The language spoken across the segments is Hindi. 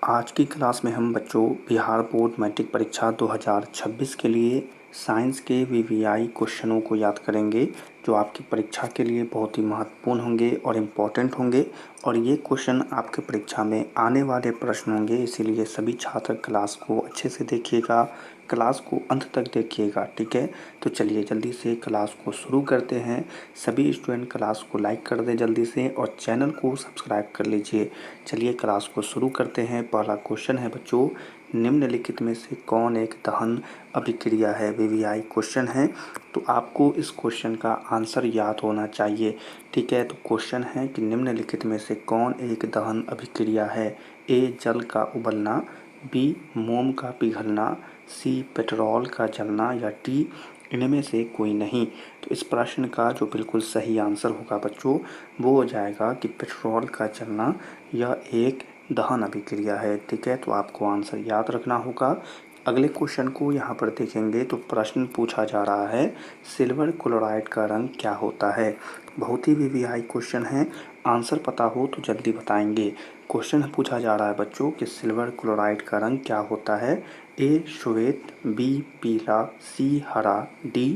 आज की क्लास में हम बच्चों बिहार बोर्ड मैट्रिक परीक्षा 2026 के लिए साइंस के वीवीआई क्वेश्चनों को याद करेंगे जो आपकी परीक्षा के लिए बहुत ही महत्वपूर्ण होंगे और इम्पोर्टेंट होंगे और ये क्वेश्चन आपके परीक्षा में आने वाले प्रश्न होंगे। इसीलिए सभी छात्र क्लास को अच्छे से देखिएगा, क्लास को अंत तक देखिएगा, ठीक है। तो चलिए जल्दी से क्लास को शुरू करते हैं। सभी स्टूडेंट क्लास को लाइक कर दें जल्दी से और चैनल को सब्सक्राइब कर लीजिए। चलिए क्लास को शुरू करते हैं। पहला क्वेश्चन है बच्चों, निम्नलिखित में से कौन एक दहन अभिक्रिया है। वीवीआई क्वेश्चन है तो आपको इस क्वेश्चन का आंसर याद होना चाहिए, ठीक है। तो क्वेश्चन है कि निम्नलिखित में से कौन एक दहन अभिक्रिया है। ए जल का उबलना, बी मोम का पिघलना, सी पेट्रोल का जलना या डी इनमें से कोई नहीं। तो इस प्रश्न का जो बिल्कुल सही आंसर होगा बच्चों वो हो जाएगा कि पेट्रोल का जलना यह एक दहन अभिक्रिया है, ठीक है। तो आपको आंसर याद रखना होगा। अगले क्वेश्चन को यहाँ पर देखेंगे तो प्रश्न पूछा जा रहा है सिल्वर क्लोराइड का रंग क्या होता है। बहुत ही वीवीआई क्वेश्चन है, आंसर पता हो तो जल्दी बताएंगे। क्वेश्चन पूछा जा रहा है बच्चों कि सिल्वर क्लोराइड का रंग क्या होता है। ए श्वेत, बी पीला, सी हरा, डी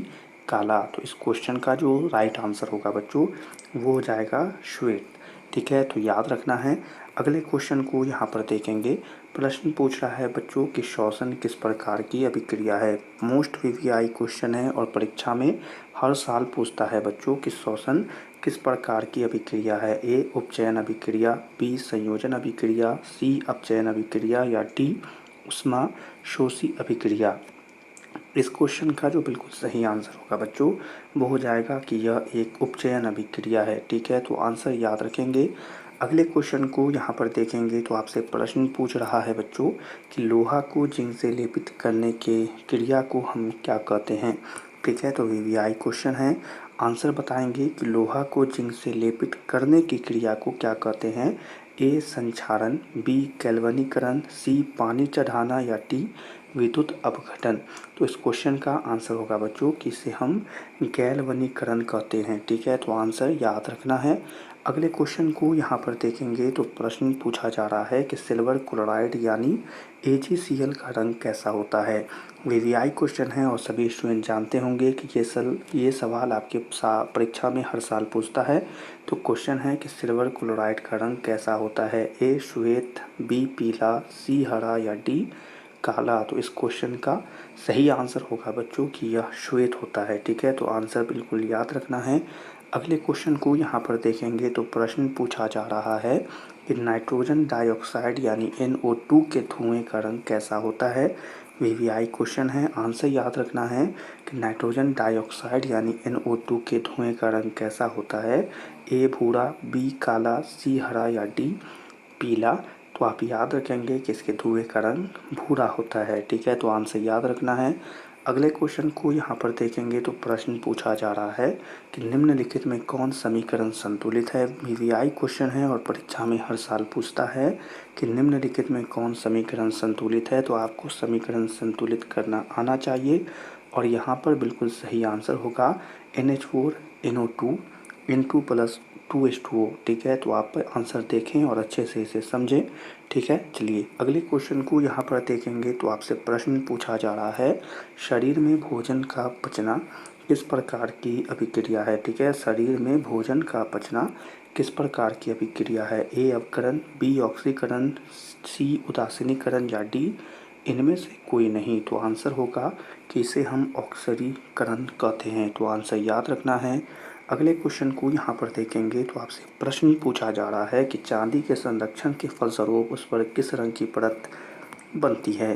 काला। तो इस क्वेश्चन का जो राइट आंसर होगा बच्चों वो हो जाएगा श्वेत, ठीक है। तो याद रखना है। अगले क्वेश्चन को यहाँ पर देखेंगे। प्रश्न पूछ रहा है बच्चों कि श्वसन किस प्रकार की अभिक्रिया है। मोस्ट वीवीआई क्वेश्चन है और परीक्षा में हर साल पूछता है बच्चों कि श्वसन किस प्रकार की अभिक्रिया है। ए उपचयन अभिक्रिया, बी संयोजन अभिक्रिया, सी अपचयन अभिक्रिया या डी उष्मा शोषी अभिक्रिया। इस क्वेश्चन का जो बिल्कुल सही आंसर होगा बच्चों वो हो जाएगा कि यह एक उपचयन अभिक्रिया है, ठीक है। तो आंसर याद रखेंगे। अगले क्वेश्चन को यहाँ पर देखेंगे तो आपसे प्रश्न पूछ रहा है बच्चों कि लोहा को जिंक से लेपित करने के क्रिया को हम क्या कहते हैं, ठीक है। तो वीवीआई क्वेश्चन है, आंसर बताएंगे कि लोहा को जिंक से लेपित करने की क्रिया को क्या कहते हैं। ए संक्षारण, बी गैल्वनीकरण, सी पानी चढ़ाना या डी विद्युत अपघटन। तो इस क्वेश्चन का आंसर होगा बच्चों कि इसे हम गैल्वनीकरण कहते हैं, ठीक है। तो आंसर याद रखना है। अगले क्वेश्चन को यहाँ पर देखेंगे तो प्रश्न पूछा जा रहा है कि सिल्वर क्लोराइड यानी AgCl का रंग कैसा होता है। वीवीआई क्वेश्चन है और सभी स्टूडेंट जानते होंगे कि ये सवाल आपके परीक्षा में हर साल पूछता है। तो क्वेश्चन है कि सिल्वर क्लोराइड का रंग कैसा होता है। ए श्वेत, बी पीला, सी हरा या डी काला। तो इस क्वेश्चन का सही आंसर होगा बच्चों कि यह श्वेत होता है, ठीक है। तो आंसर बिल्कुल याद रखना है। अगले क्वेश्चन को यहाँ पर देखेंगे तो प्रश्न पूछा जा रहा है कि नाइट्रोजन डाइऑक्साइड यानी NO2 के धुएं का रंग कैसा होता है। वीवीआई क्वेश्चन है, आंसर याद रखना है कि नाइट्रोजन डाइऑक्साइड यानी NO2 के धुएं का रंग कैसा होता है। ए भूरा, बी काला, सी हरा या डी पीला। तो आप याद रखेंगे कि इसके धुएं का रंग भूरा होता है, ठीक है। तो आंसर याद रखना है। अगले क्वेश्चन को यहाँ पर देखेंगे तो प्रश्न पूछा जा रहा है कि निम्नलिखित में कौन समीकरण संतुलित है। वीवीआई क्वेश्चन है और परीक्षा में हर साल पूछता है कि निम्नलिखित में कौन समीकरण संतुलित है। तो आपको समीकरण संतुलित करना आना चाहिए और यहाँ पर बिल्कुल सही आंसर होगा NH4NO2 N2+2H2O, ठीक है। तो आप आंसर देखें और अच्छे से इसे समझें, ठीक है। चलिए अगले क्वेश्चन को यहाँ पर देखेंगे तो आपसे प्रश्न पूछा जा रहा है शरीर में भोजन का पचना किस प्रकार की अभिक्रिया है, ठीक है। शरीर में भोजन का पचना किस प्रकार की अभिक्रिया है। ए अपकरण, बी ऑक्सीकरण, सी उदासीनीकरण या डी इनमें से कोई नहीं। तो आंसर होगा कि इसे हम ऑक्सीकरण कहते हैं। तो आंसर याद रखना है। अगले क्वेश्चन को यहाँ पर देखेंगे तो आपसे प्रश्न पूछा जा रहा है कि चांदी के संरक्षण के फलस्वरूप उस पर किस रंग की परत बनती है।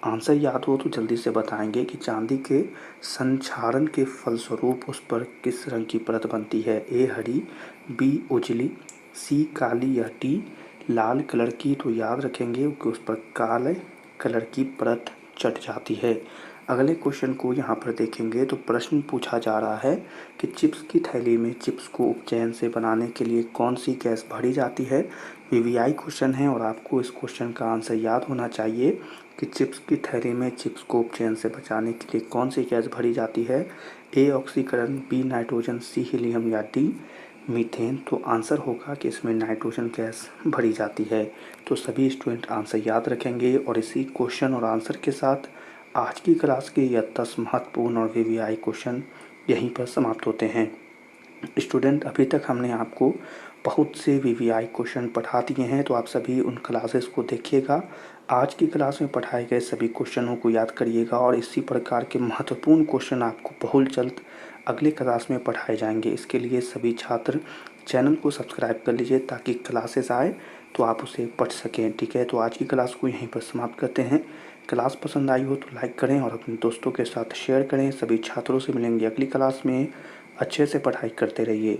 आंसर याद हो तो जल्दी से बताएंगे कि चांदी के संक्षारण के फलस्वरूप उस पर किस रंग की परत बनती है। ए हरी, बी उजली, सी काली या डी लाल कलर की। तो याद रखेंगे कि उस पर काले कलर की परत चढ़ जाती है। अगले क्वेश्चन को यहाँ पर देखेंगे तो प्रश्न पूछा जा रहा है कि चिप्स की थैली में चिप्स को उपचयन से बनाने के लिए कौन सी गैस भरी जाती है। वीवीआई क्वेश्चन है और आपको इस क्वेश्चन का आंसर याद होना चाहिए कि चिप्स की थैली में चिप्स को उपचयन से बचाने के लिए कौन सी गैस भरी जाती है। ए ऑक्सीकरण, बी नाइट्रोजन, सी हीलियम या डी मीथेन, तो आंसर होगा कि इसमें नाइट्रोजन गैस भरी जाती है। तो सभी स्टूडेंट आंसर याद रखेंगे और इसी क्वेश्चन और आंसर के साथ आज की क्लास के यह 10 महत्वपूर्ण और वीवीआई क्वेश्चन यहीं पर समाप्त होते हैं। स्टूडेंट, अभी तक हमने आपको बहुत से वीवीआई क्वेश्चन पढ़ा दिए हैं, तो आप सभी उन क्लासेस को देखिएगा। आज की क्लास में पढ़ाए गए सभी क्वेश्चनों को याद करिएगा और इसी प्रकार के महत्वपूर्ण क्वेश्चन आपको बहुत जल्द अगले क्लास में पढ़ाए जाएंगे। इसके लिए सभी छात्र चैनल को सब्सक्राइब कर लीजिए ताकि क्लासेस आए तो आप उसे पढ़ सकें। ठीक है, तो आज की क्लास को यहीं पर समाप्त करते हैं। क्लास पसंद आई हो तो लाइक करें और अपने दोस्तों के साथ शेयर करें। सभी छात्रों से मिलेंगे अगली क्लास में। अच्छे से पढ़ाई करते रहिए।